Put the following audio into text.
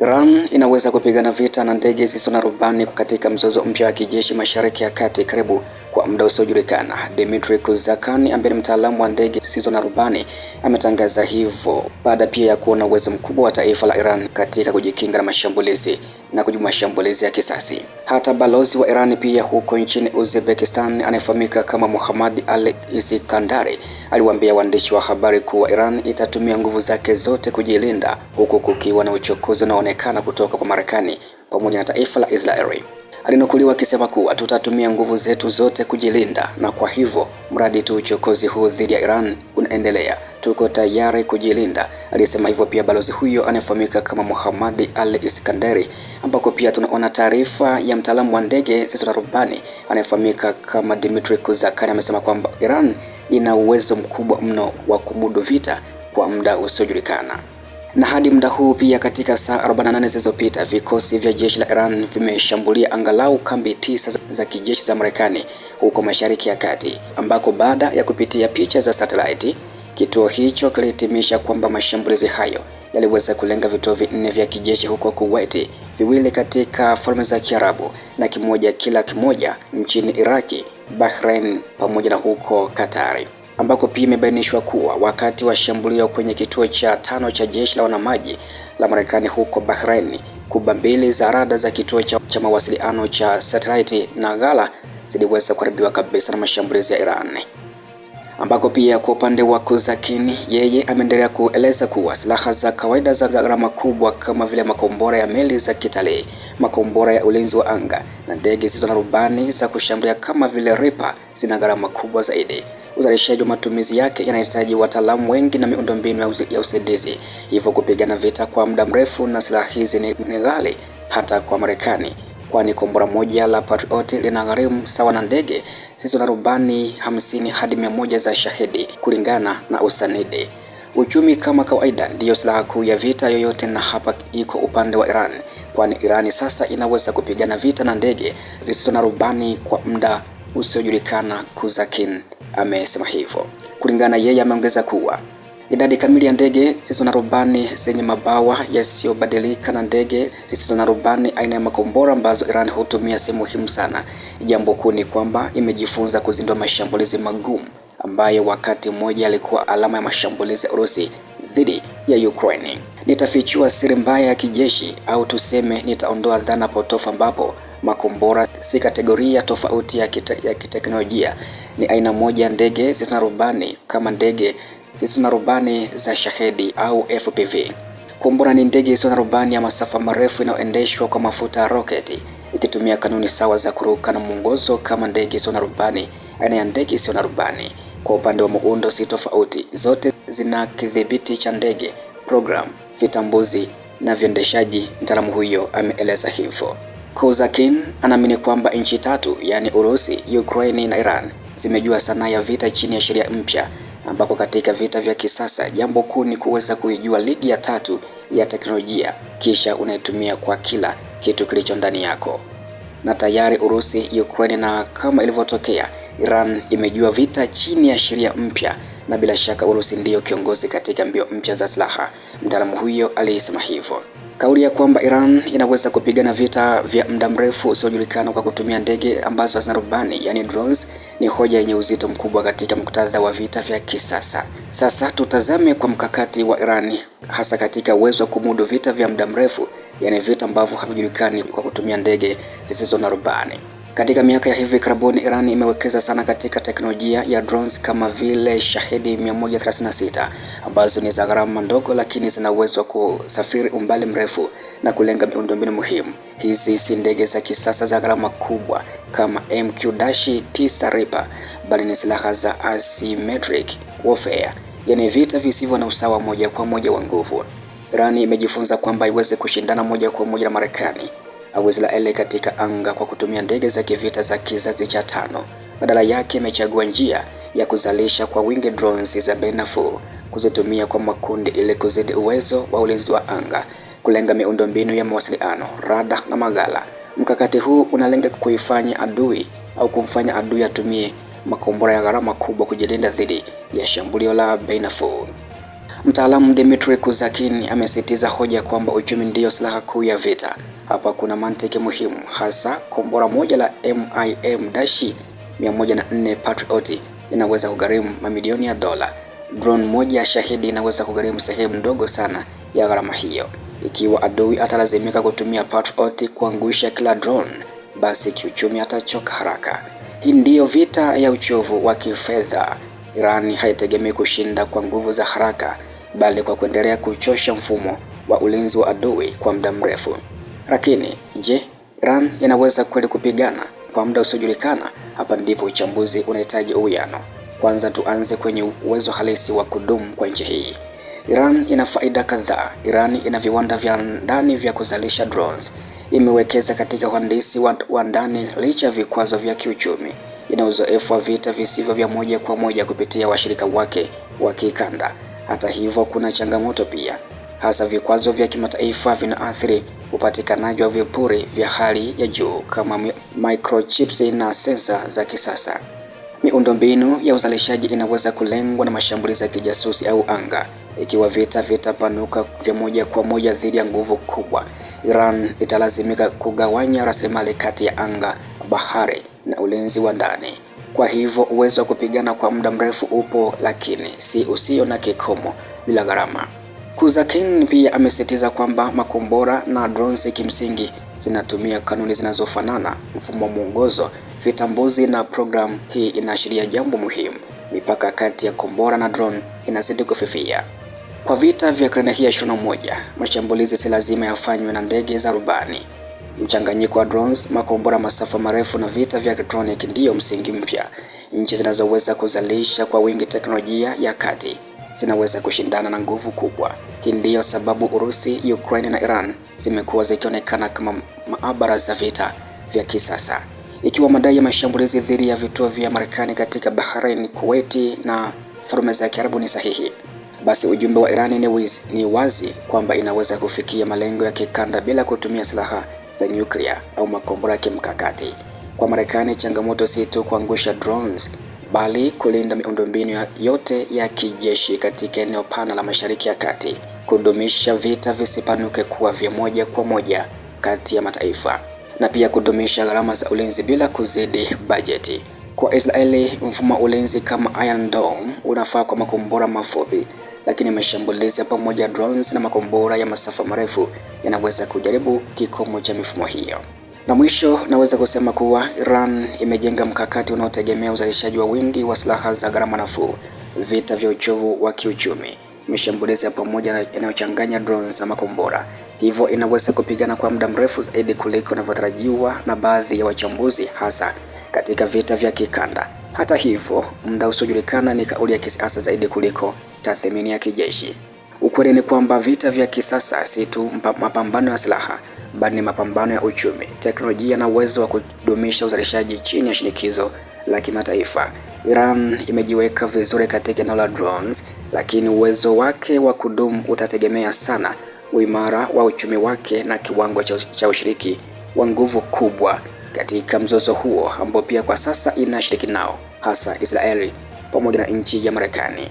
Iran inaweza kupigana vita na ndege zisizo na rubani katika mzozo mpya wa kijeshi Mashariki ya Kati karibu kwa muda usiojulikana. Dmitry Kuzakani ambaye ni mtaalamu wa ndege zisizo na rubani ametangaza hivyo baada pia ya kuona uwezo mkubwa wa taifa la Iran katika kujikinga na mashambulizi na kujibu mashambulizi ya kisasi. Hata balozi wa Iran pia huko nchini Uzbekistan anayefahamika kama Muhammad Ali Iskandari aliwaambia waandishi wa habari kuwa Iran itatumia nguvu zake zote kujilinda, huku kukiwa na uchokozi unaoonekana kutoka kwa Marekani pamoja na taifa la Israeli. Alinukuliwa akisema kuwa tutatumia nguvu zetu zote kujilinda, na kwa hivyo mradi tu uchokozi huu dhidi ya Iran unaendelea, tuko tayari kujilinda. Alisema hivyo pia balozi huyo anayefahamika kama Muhammad Ali Iskandari, ambako pia tunaona taarifa ya mtaalamu wa ndege zisizo na rubani anayefahamika kama Dmitry Kuzakani amesema kwamba Iran ina uwezo mkubwa mno wa kumudu vita kwa muda usiojulikana. Na hadi muda huu pia katika saa 48 zilizopita vikosi vya jeshi la Iran vimeshambulia angalau kambi 9 za kijeshi za Marekani huko Mashariki ya Kati, ambako baada ya kupitia picha za satellite, kituo hicho kilihitimisha kwamba mashambulizi hayo yaliweza kulenga vituo 4 vya kijeshi huko Kuwait, 2 katika Falme za Kiarabu na kila kimoja nchini Iraki, Bahrain pamoja na huko Katari, ambako pia imebainishwa kuwa wakati wa shambulio kwenye kituo cha 5 cha jeshi la wanamaji la Marekani huko Bahrain, kuba 2 za rada za kituo cha mawasiliano cha satellite na ghala ziliweza kuharibiwa kabisa na mashambulizi ya Iran. Ambako pia kwa upande wa Kuzakini, yeye ameendelea kueleza kuwa silaha za kawaida za gharama kubwa kama vile makombora ya meli za kitalii, makombora ya ulinzi wa anga na ndege zisizo na rubani za kushambulia kama vile Reaper zina gharama kubwa zaidi. Uzalishaji wa matumizi yake yanahitaji wataalamu wengi na miundombinu ya usaidizi, hivyo kupigana vita kwa muda mrefu na silaha hizi ni ghali hata kwa Marekani, kwani kombora moja la Patriot linagharimu sawa na ndege zisizo na rubani 50 hadi 100 za Shahidi kulingana na usanidi. Uchumi kama kawaida ndiyo silaha kuu ya vita yoyote, na hapa iko upande wa Iran, kwani Irani sasa inaweza kupigana vita na ndege zisizo na rubani kwa muda usiojulikana. Kuzakin amesema hivyo. Kulingana yeye, ameongeza kuwa idadi kamili ya ndege zisizo na rubani zenye mabawa yasiyobadilika na ndege zisizo na rubani aina ya makombora ambazo Iran hutumia si muhimu sana. Jambo kuu ni kwamba imejifunza kuzindua mashambulizi magumu ambayo wakati mmoja yalikuwa alama ya mashambulizi ya Urusi dhidi ya Ukraine. Nitafichua siri mbaya ya kijeshi, au tuseme nitaondoa dhana potofu ambapo makombora si kategoria tofauti ya kiteknolojia, ni aina moja ndege zisizo na rubani kama ndege zisizo na rubani za Shahedi au FPV. Kombora ni ndege zisizo na rubani ya masafa marefu inayoendeshwa kwa mafuta ya roketi, ikitumia kanuni sawa za kuruka na mwongozo kama ndege zisizo na rubani aina ya ndege zisizo na rubani. Kwa upande wa muundo si tofauti, zote zina kidhibiti cha ndege, program, vitambuzi na viendeshaji, mtaalamu huyo ameeleza hivyo. Kuzakin anaamini kwamba nchi 3 yani Urusi, Ukraine na Iran zimejua sanaa ya vita chini ya sheria mpya, ambako katika vita vya kisasa jambo kuu ni kuweza kuijua ligi ya 3 ya teknolojia, kisha unaitumia kwa kila kitu kilicho ndani yako. Na tayari Urusi, Ukraine na kama ilivyotokea Iran imejua vita chini ya sheria mpya, na bila shaka Urusi ndiyo kiongozi katika mbio mpya za silaha, mtaalamu huyo alisema hivyo. Kauli ya kwamba Iran inaweza kupigana vita vya muda mrefu usiojulikana kwa kutumia ndege ambazo hazina rubani yani drones ni hoja yenye uzito mkubwa katika muktadha wa vita vya kisasa. Sasa tutazame kwa mkakati wa Iran, hasa katika uwezo wa kumudu vita vya muda mrefu, yani vita ambavyo havijulikani kwa kutumia ndege zisizo na rubani. Katika miaka ya hivi karibuni Iran imewekeza sana katika teknolojia ya drones kama vile Shahedi 136 ambazo ni za gharama ndogo, lakini zina uwezo wa kusafiri umbali mrefu na kulenga miundombinu muhimu. Hizi si ndege za kisasa za gharama kubwa kama MQ-9 Reaper, bali ni silaha za asymmetric warfare, yani vita visivyo na usawa moja kwa moja wa nguvu. Iran imejifunza kwamba iweze kushindana moja kwa moja na Marekani au Israeli katika anga kwa kutumia ndege za kivita za kizazi cha 5. Badala yake imechagua njia ya kuzalisha kwa wingi drones za bei nafuu, kuzitumia kwa makundi ili kuzidi uwezo wa ulinzi wa anga, kulenga miundombinu ya mawasiliano, rada na maghala. Mkakati huu unalenga kumfanya adui atumie makombora ya gharama kubwa kujilinda dhidi ya shambulio la bei nafuu. Mtaalamu Dmitry Kuzakin amesisitiza hoja kwamba uchumi ndiyo silaha kuu ya vita. Hapa kuna mantiki muhimu, hasa kombora moja la MIM-104 Patriot inaweza kugharimu mamilioni ya dola. Drone moja ya Shahidi inaweza kugharimu sehemu ndogo sana ya gharama hiyo. Ikiwa adui atalazimika kutumia Patriot kuangusha kila drone, basi kiuchumi atachoka haraka. Hii ndiyo vita ya uchovu wa kifedha. Iran haitegemei kushinda kwa nguvu za haraka, bali kwa kuendelea kuchosha mfumo wa ulinzi wa adui kwa muda mrefu. Lakini je, Iran inaweza kweli kupigana kwa muda usiojulikana? Hapa ndipo uchambuzi unahitaji uwiano. Kwanza tuanze kwenye uwezo halisi wa kudumu kwa nchi hii. Iran ina faida kadhaa. Iran ina viwanda vya ndani vya kuzalisha drones. Imewekeza katika uhandisi wa ndani licha ya vikwazo vya kiuchumi. Ina uzoefu wa vita visivyo vya moja kwa moja kupitia washirika wake wa kikanda. Hata hivyo, kuna changamoto pia, hasa vikwazo vya kimataifa vinaathiri upatikanaji wa vipuri vya hali ya juu kama microchips na sensa za kisasa. Miundombinu ya uzalishaji inaweza kulengwa na mashambulizi ya kijasusi au anga. Ikiwa vita vitapanuka vya moja kwa moja dhidi ya nguvu kubwa, Iran italazimika kugawanya rasilimali kati ya anga, bahari na ulinzi wa ndani. Kwa hivyo uwezo wa kupigana kwa muda mrefu upo, lakini si usio na kikomo bila gharama. Kuzakin pia amesisitiza kwamba makombora na drones kimsingi zinatumia kanuni zinazofanana, mfumo wa mwongozo, vitambuzi na programu. Hii inaashiria jambo muhimu: mipaka kati ya kombora na drone inazidi kufifia. Kwa vita vya karne hii ya 21, mashambulizi si lazima yafanywe na ndege za rubani. Mchanganyiko wa drones, makombora masafa marefu na vita vya elektroniki ndiyo msingi mpya. Nchi zinazoweza kuzalisha kwa wingi teknolojia ya kati zinaweza kushindana na nguvu kubwa. Hii ndiyo sababu Urusi, Ukraine na Iran zimekuwa zikionekana kama maabara za vita vya kisasa. Ikiwa madai ya mashambulizi dhidi ya vituo vya Marekani katika Bahrain, Kuwait na Falme za Kiarabu ni sahihi, basi ujumbe wa Iran ni wazi kwamba inaweza kufikia malengo ya kikanda bila kutumia silaha za nyuklia au makombora ya kimkakati. Kwa Marekani, changamoto si tu kuangusha drones, bali kulinda miundombinu yote ya kijeshi katika eneo pana la Mashariki ya Kati, kudumisha vita visipanuke kuwa vya moja kwa moja kati ya mataifa, na pia kudumisha gharama za ulinzi bila kuzidi bajeti. Kwa Israeli, mfumo wa ulinzi kama Iron Dome unafaa kwa makombora mafupi, lakini mashambulizi ya pamoja, drones na makombora ya masafa marefu yanaweza kujaribu kikomo cha mifumo hiyo. Na mwisho, naweza kusema kuwa Iran imejenga mkakati unaotegemea uzalishaji wa wingi wa silaha za gharama nafuu, vita vya uchovu wa kiuchumi, mashambulizi ya pamoja yanayochanganya drones na makombora. Hivyo inaweza kupigana kwa muda mrefu zaidi kuliko inavyotarajiwa na baadhi ya wachambuzi, hasa katika vita vya kikanda. Hata hivyo, muda usiojulikana ni kauli ya kisiasa zaidi kuliko tathmini ya kijeshi. Ukweli ni kwamba vita vya kisasa si tu mapambano ya silaha, bali ni mapambano ya uchumi, teknolojia na uwezo wa kudumisha uzalishaji chini ya shinikizo la kimataifa. Iran imejiweka vizuri katika eneo la drones, lakini uwezo wake wa kudumu utategemea sana uimara wa uchumi wake na kiwango cha ushiriki wa nguvu kubwa katika mzozo huo ambao pia kwa sasa inashiriki nao, hasa Israeli pamoja na nchi ya Marekani.